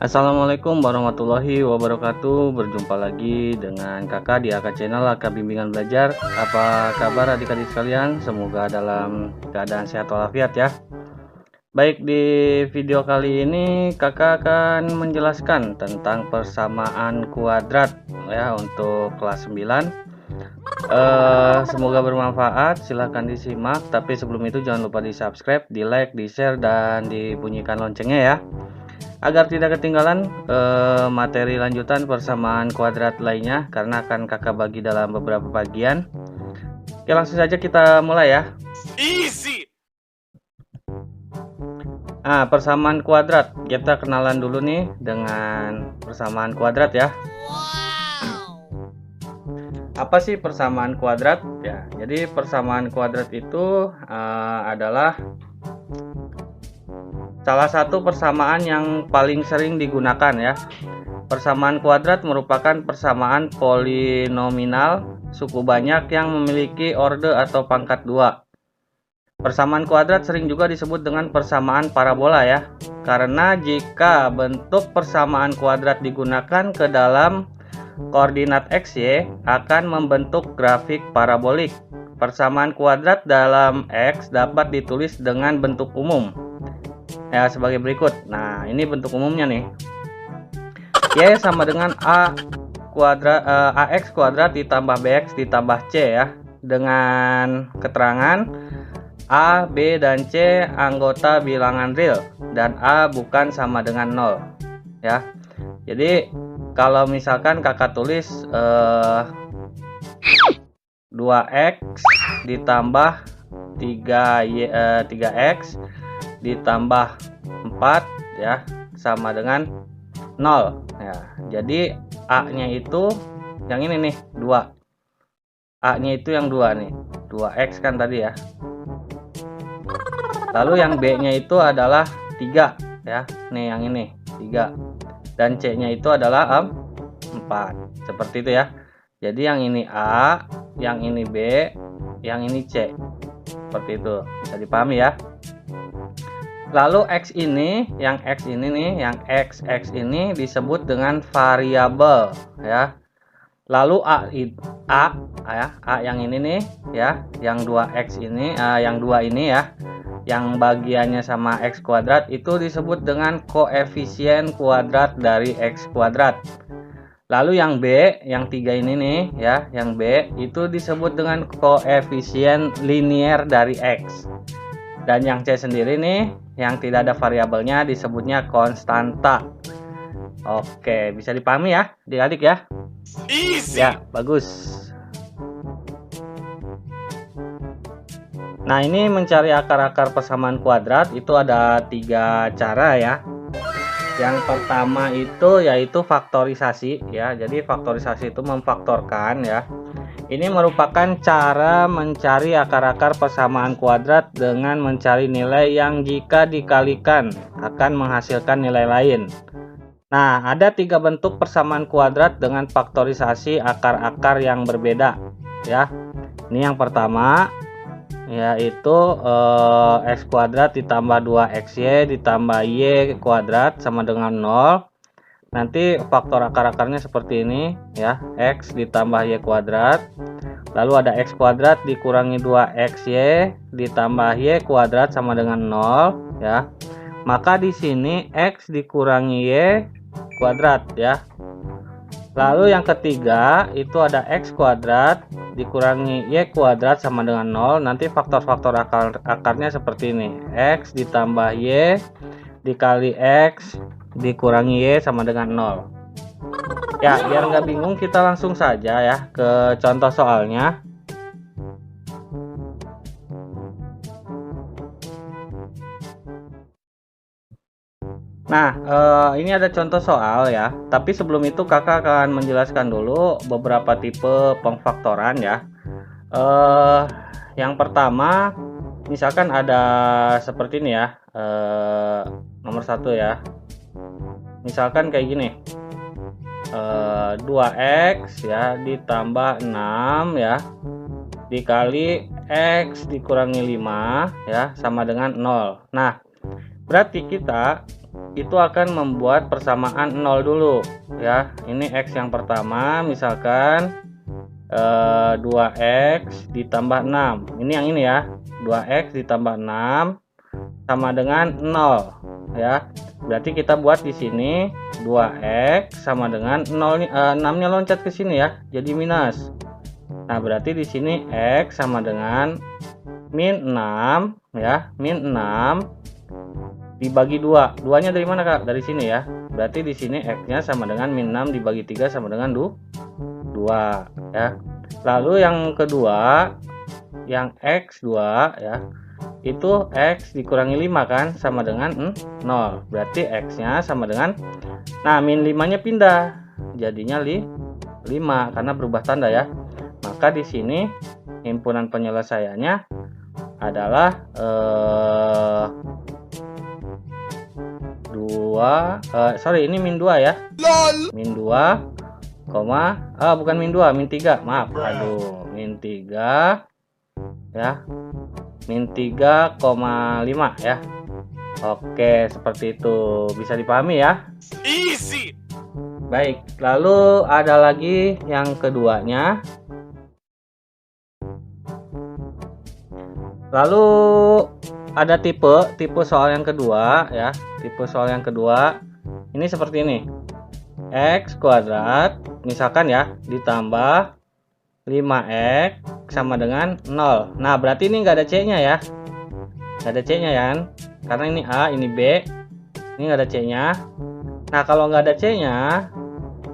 Assalamualaikum warahmatullahi wabarakatuh. Berjumpa lagi dengan kakak di AK Channel AK Bimbingan Belajar. Apa kabar adik-adik sekalian? Semoga dalam keadaan sehat walafiat ya. Baik, di video kali ini kakak akan menjelaskan tentang persamaan kuadrat ya untuk kelas 9. Semoga bermanfaat, silahkan disimak. Tapi sebelum itu jangan lupa di subscribe, di like, di share, dan dibunyikan loncengnya ya, agar tidak ketinggalan materi lanjutan persamaan kuadrat lainnya, karena akan kakak bagi dalam beberapa bagian. Oke, langsung saja kita mulai ya. Easy. Nah, persamaan kuadrat, kita kenalan dulu nih dengan persamaan kuadrat ya. Apa sih persamaan kuadrat ya? Jadi persamaan kuadrat itu adalah salah satu persamaan yang paling sering digunakan ya. Persamaan kuadrat merupakan persamaan polinominal suku banyak yang memiliki orde atau pangkat 2. Persamaan kuadrat sering juga disebut dengan persamaan parabola ya, karena jika bentuk persamaan kuadrat digunakan ke dalam koordinat XY akan membentuk grafik parabolik. Persamaan kuadrat dalam X dapat ditulis dengan bentuk umum ya, sebagai berikut. Nah, ini bentuk umumnya nih. Y sama dengan AX kuadrat ditambah BX ditambah C ya, dengan keterangan A, B, dan C anggota bilangan real dan A bukan sama dengan 0 ya. Jadi kalau misalkan kakak tulis 2X ditambah 3X ditambah 4 ya sama dengan 0 ya. Jadi A nya itu yang ini nih, 2. A nya itu yang 2 nih, 2X kan tadi ya. Lalu yang B nya itu adalah 3 ya, nih yang ini 3, dan C nya itu adalah 4, seperti itu ya. Jadi yang ini A, yang ini B, yang ini C, seperti itu, bisa dipahami ya. Lalu X ini, yang X ini nih, yang X ini disebut dengan variabel ya. Lalu A ya, A yang ini nih ya, yang 2X ini, yang 2 ini ya, yang bagiannya sama X kuadrat itu disebut dengan koefisien kuadrat dari X kuadrat. Lalu yang B, yang 3 ini nih ya, yang B itu disebut dengan koefisien linier dari X. Dan yang C sendiri nih, yang tidak ada variabelnya, disebutnya konstanta. Oke, bisa dipahami ya adik-adik ya? Easy. Ya, bagus. Nah, ini mencari akar-akar persamaan kuadrat itu ada 3 cara ya. Yang pertama itu yaitu faktorisasi ya. Jadi faktorisasi itu memfaktorkan ya. Ini merupakan cara mencari akar-akar persamaan kuadrat dengan mencari nilai yang jika dikalikan akan menghasilkan nilai lain. Nah, ada 3 bentuk persamaan kuadrat dengan faktorisasi akar-akar yang berbeda ya. Ini yang pertama yaitu X kuadrat ditambah 2XY ditambah Y kuadrat sama dengan 0. Nanti faktor akar-akarnya seperti ini ya, X ditambah Y kuadrat, lalu ada X kuadrat dikurangi 2XY ditambah Y kuadrat sama dengan 0 ya. Maka di sini X dikurangi Y kuadrat ya. Lalu yang ketiga itu ada X kuadrat dikurangi Y kuadrat sama dengan 0. Nanti faktor-faktor akarnya seperti ini, X ditambah Y dikali X dikurangi Y sama dengan 0 ya. Biar nggak bingung, kita langsung saja ya ke contoh soalnya. Nah, ini ada contoh soal ya, tapi sebelum itu kakak akan menjelaskan dulu beberapa tipe pemfaktoran ya. Yang pertama, misalkan ada seperti ini ya, nomor 1 ya. Misalkan kayak gini, 2X ya ditambah 6 ya dikali X dikurangi 5 ya sama dengan 0. Nah, berarti kita itu akan membuat persamaan 0 dulu ya. Ini X yang pertama, misalkan 2X ditambah 6. Ini yang ini ya, 2X ditambah 6 sama dengan 0 ya. Berarti kita buat di sini 2X sama dengan 0 nih, 6-nya loncat ke sini ya, jadi minus. Nah, berarti di sini X sama dengan min 6 ya, min 6 dibagi 2. 2-nya dari mana, Kak? Dari sini ya. Berarti di sini X-nya sama dengan min 6 dibagi 3 sama dengan 2 ya. Lalu yang kedua, yang X2 ya, itu X dikurangi 5 kan, sama dengan 0. Berarti X-nya sama dengan, nah min 5-nya pindah, jadinya 5 karena berubah tanda ya. Maka di sini himpunan penyelesaiannya adalah 2, ini min 2 ya. Min 2, bukan min 2, min 3. Maaf. Aduh, min 3 ya. Min 3,5 ya. Oke, seperti itu. Bisa dipahami ya? Easy. Baik, lalu ada lagi yang keduanya. Lalu ada tipe soal yang kedua ya. Tipe soal yang kedua ini seperti ini. X kuadrat misalkan ya ditambah 5X sama dengan 0. Nah, berarti ini nggak ada C-nya ya. Nggak ada C-nya ya. Karena ini A, ini B. Ini nggak ada C-nya. Nah, kalau nggak ada C-nya,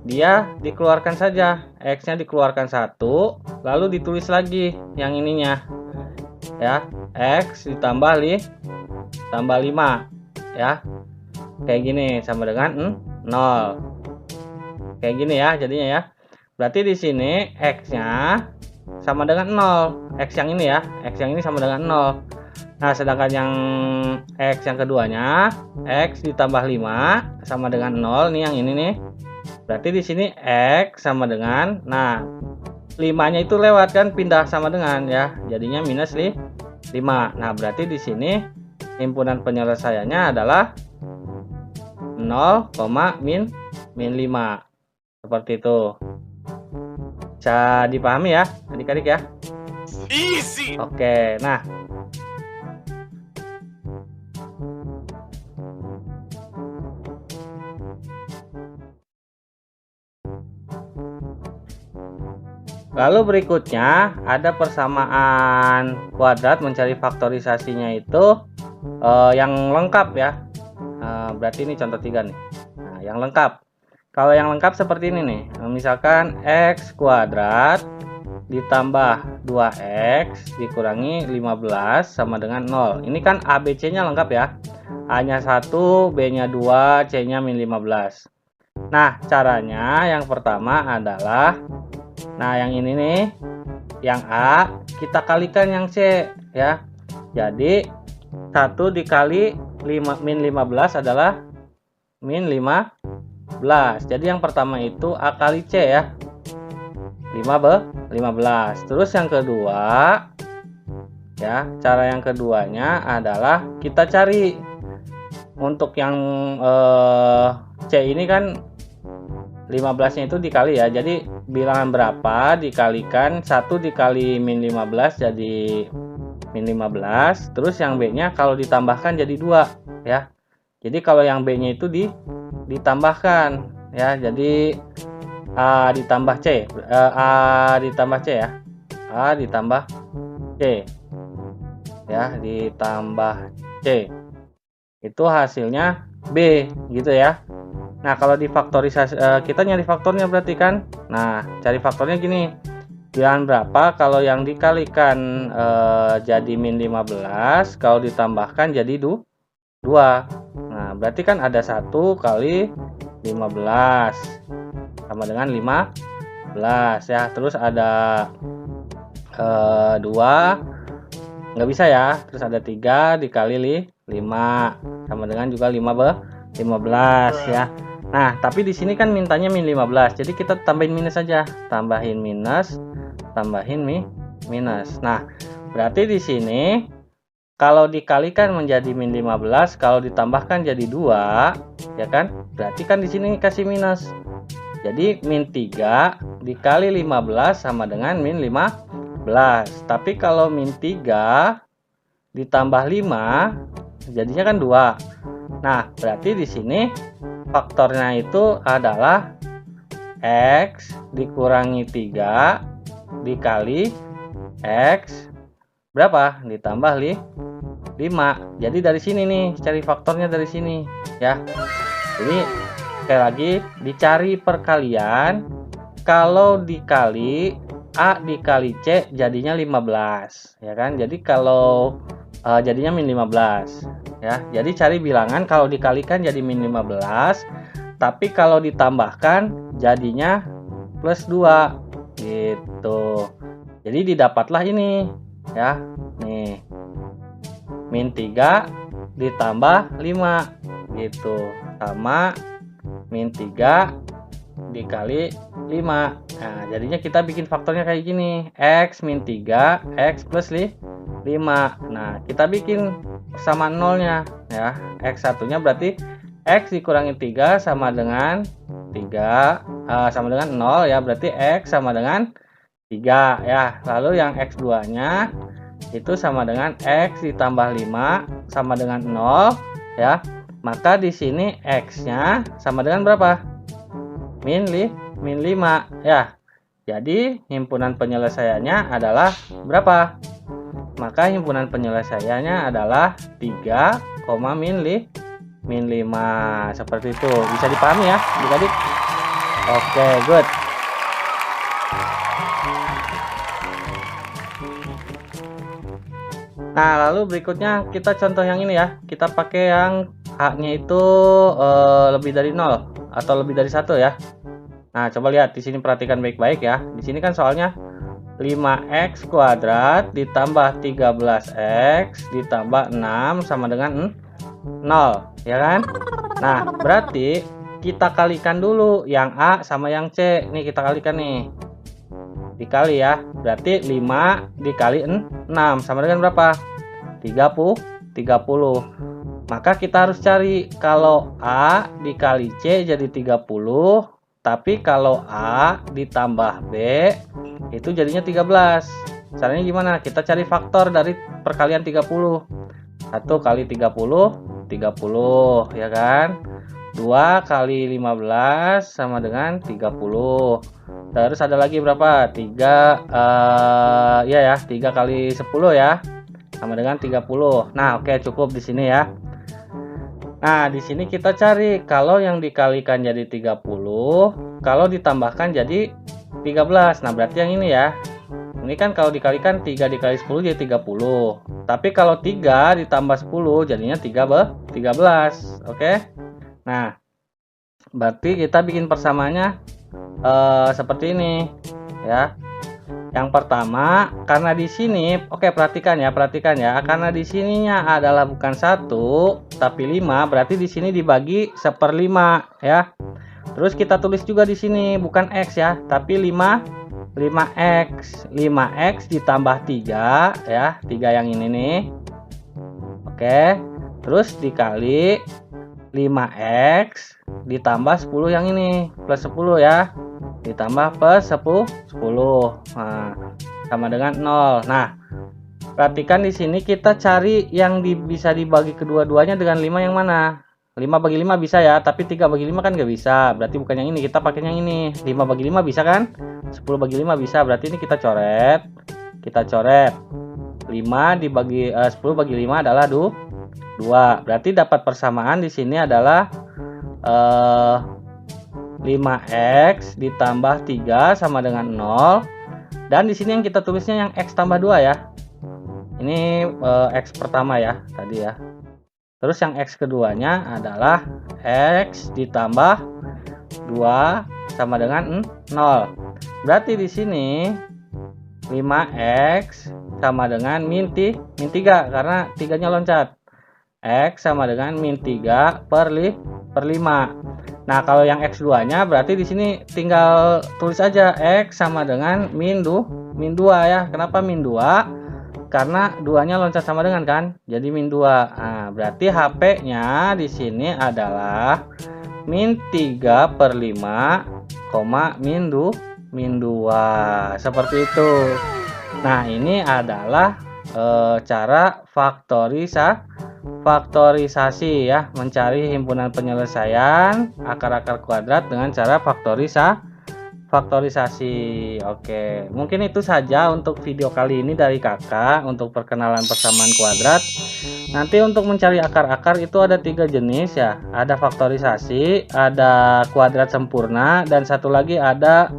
dia dikeluarkan saja. X-nya dikeluarkan 1, lalu ditulis lagi yang ininya. Ya, X ditambah 5 ya. Kayak gini sama dengan 0. Kayak gini ya jadinya ya. Berarti di sini X-nya sama dengan 0. X yang ini ya, X yang ini sama dengan 0. Nah, sedangkan yang X yang keduanya, X ditambah 5 sama dengan 0. Nih yang ini nih. Berarti di sini X sama dengan, nah 5-nya itu lewat kan, pindah sama dengan ya. Jadinya minus 5. Nah, berarti di sini himpunan penyelesaiannya adalah 0, min 5. Seperti itu. Bisa dipahami ya adik-adik ya. Easy. Oke, nah lalu berikutnya ada persamaan kuadrat mencari faktorisasinya itu yang lengkap ya. Berarti ini contoh 3 nih. Nah, yang lengkap. Kalau yang lengkap seperti ini nih. Misalkan X kuadrat ditambah 2X dikurangi 15 sama dengan 0. Ini kan A, B, C-nya lengkap ya. A-nya 1, B-nya 2, C-nya min 15. Nah, caranya yang pertama adalah, nah yang ini nih, yang A kita kalikan yang C ya. Jadi 1 dikali min 15 adalah min 15. Jadi yang pertama itu A kali C ya, 15. Terus yang kedua ya, cara yang keduanya adalah kita cari untuk yang C ini kan 15-nya itu dikali ya. Jadi bilangan berapa dikalikan 1 dikali min 15 jadi min 15. Terus yang B-nya kalau ditambahkan jadi 2 ya. Jadi kalau yang B-nya itu ditambahkan ya. Jadi A ditambah C, A ditambah C ya, A ditambah C ya, ditambah C, itu hasilnya B gitu ya. Nah, kalau difaktorisasi, kita nyari faktornya berarti kan. Nah, cari faktornya gini, bilangan berapa kalau yang dikalikan jadi min 15, kalau ditambahkan jadi 2. Nah, berarti kan ada 1 kali 15 sama dengan 15 ya. Terus ada 2, nggak bisa ya. Terus ada 3 dikali 5 sama dengan juga 15 ya. Nah, tapi di sini kan mintanya min 15. Jadi kita tambahin minus saja. Tambahin minus, tambahin minus. Nah, berarti di sini Kalau dikalikan menjadi min 15, kalau ditambahkan jadi 2, ya kan? Berarti kan di sini kasih minus. Jadi min 3 dikali 15 sama dengan min 15. Tapi kalau min 3 ditambah 5 jadinya kan 2. Nah, berarti di sini faktornya itu adalah X dikurangi 3 dikali X berapa? Ditambah 5. Jadi dari sini nih, cari faktornya dari sini ya. Jadi sekali lagi dicari perkalian. Kalau dikali A dikali C jadinya 15 ya kan. Jadi kalau jadinya min 15 ya. Jadi cari bilangan kalau dikalikan jadi min 15, tapi kalau ditambahkan jadinya plus 2 gitu. Jadi didapatlah ini ya. Nih. Min 3 ditambah 5 gitu. Sama min 3 dikali 5. Nah, jadinya kita bikin faktornya kayak gini. X min 3, X plus 5. Nah, kita bikin sama nolnya ya. X satunya berarti X dikurangi 3 sama dengan 3 sama dengan 0 ya. Berarti X sama dengan 3 ya. Lalu yang X2 nya itu sama dengan X ditambah 5 sama dengan 0 ya. Maka di sini X nya sama dengan berapa? Min 5 ya. Jadi himpunan penyelesaiannya adalah berapa? Maka himpunan penyelesaiannya adalah 3, min 5. Seperti itu. Bisa dipahami ya adik-adik? Oke, good. Nah, lalu berikutnya kita contoh yang ini ya. Kita pakai yang H-nya itu lebih dari 0 atau lebih dari 1 ya. Nah, coba lihat di sini, perhatikan baik-baik ya. Di sini kan soalnya 5x kuadrat ditambah 13x ditambah 6 sama dengan 0, ya kan? Nah, berarti kita kalikan dulu yang A sama yang C. Nih kita kalikan nih. Dikali ya. Berarti 5 dikali 6 sama dengan berapa? 30. Maka kita harus cari kalau A dikali C jadi 30. Tapi kalau A ditambah B itu jadinya 13. Caranya gimana? Kita cari faktor dari perkalian 30. 1 kali 30 ya kan? 2 kali 15 sama dengan 30. Terus ada lagi berapa? 3 ya 3 kali 10 ya. Sama dengan 30. Nah, oke, cukup di sini ya. Nah, di sini kita cari kalau yang dikalikan jadi 30, kalau ditambahkan jadi 13. Nah, berarti yang ini ya. Ini kan kalau dikalikan 3 dikali 10 jadi 30. Tapi kalau 3 ditambah 10 jadinya 13. Oke. Nah, berarti kita bikin persamaannya seperti ini ya. Yang pertama, karena di sini, oke, perhatikan ya, karena di sininya adalah bukan 1 tapi 5, berarti di sini dibagi 1/5 ya. Terus kita tulis juga di sini bukan X ya, tapi 5x ditambah 3 ya, 3 yang ini nih. Oke. Terus dikali 5x ditambah 10 yang ini, plus 10 ya. Ditambah plus 10. Nah, sama dengan 0. Nah, perhatikan di sini kita cari yang bisa dibagi kedua-duanya dengan 5 yang mana? 5 bagi 5 bisa ya, tapi 3 bagi 5 kan nggak bisa. Berarti bukan yang ini, kita pakai yang ini. 5 bagi 5 bisa kan? 10 bagi 5 bisa. Berarti ini kita coret. 5 dibagi 10 bagi 5 adalah 2. Berarti dapat persamaan di sini adalah 5x ditambah 3 sama dengan 0. Dan di sini yang kita tulisnya yang x tambah 2 ya. Ini x pertama ya tadi ya. Terus yang x keduanya adalah x ditambah 2 sama dengan 0. Berarti di sini 5x sama dengan min 3 karena 3-nya loncat. X sama dengan min 3 per 5. Nah, kalau yang X2-nya berarti di sini tinggal tulis aja X sama dengan min 2 ya. Kenapa min 2? karena duanya loncat sama dengan kan, jadi min 2. Nah, berarti HP-nya di sini adalah min 3/5, min 2. Seperti itu. Nah, ini adalah cara faktorisasi ya, mencari himpunan penyelesaian akar-akar kuadrat dengan cara faktorisasi. Oke, mungkin itu saja untuk video kali ini dari kakak untuk perkenalan persamaan kuadrat. Nanti untuk mencari akar-akar itu ada 3 jenis ya, ada faktorisasi, ada kuadrat sempurna, dan satu lagi ada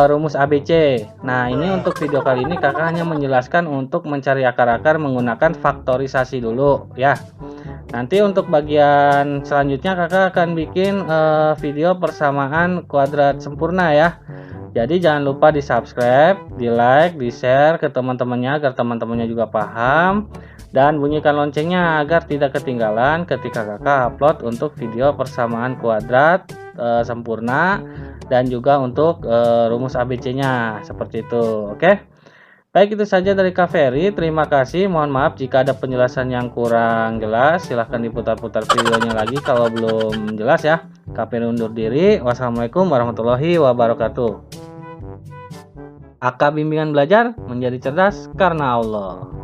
rumus ABC. Nah, ini untuk video kali ini kakak hanya menjelaskan untuk mencari akar-akar menggunakan faktorisasi dulu ya. Nanti untuk bagian selanjutnya kakak akan bikin video persamaan kuadrat sempurna ya. Jadi jangan lupa di subscribe, di like, di share ke teman-temannya agar teman-temannya juga paham, dan bunyikan loncengnya agar tidak ketinggalan ketika kakak upload untuk video persamaan kuadrat sempurna dan juga untuk rumus ABC-nya seperti itu. Oke. Baik, itu saja dari Kak Ferry. Terima kasih. Mohon maaf jika ada penjelasan yang kurang jelas. Silahkan diputar-putar videonya lagi kalau belum jelas ya. Kak Ferry undur diri. Wassalamualaikum warahmatullahi wabarakatuh. AK Bimbingan Belajar menjadi cerdas karena Allah.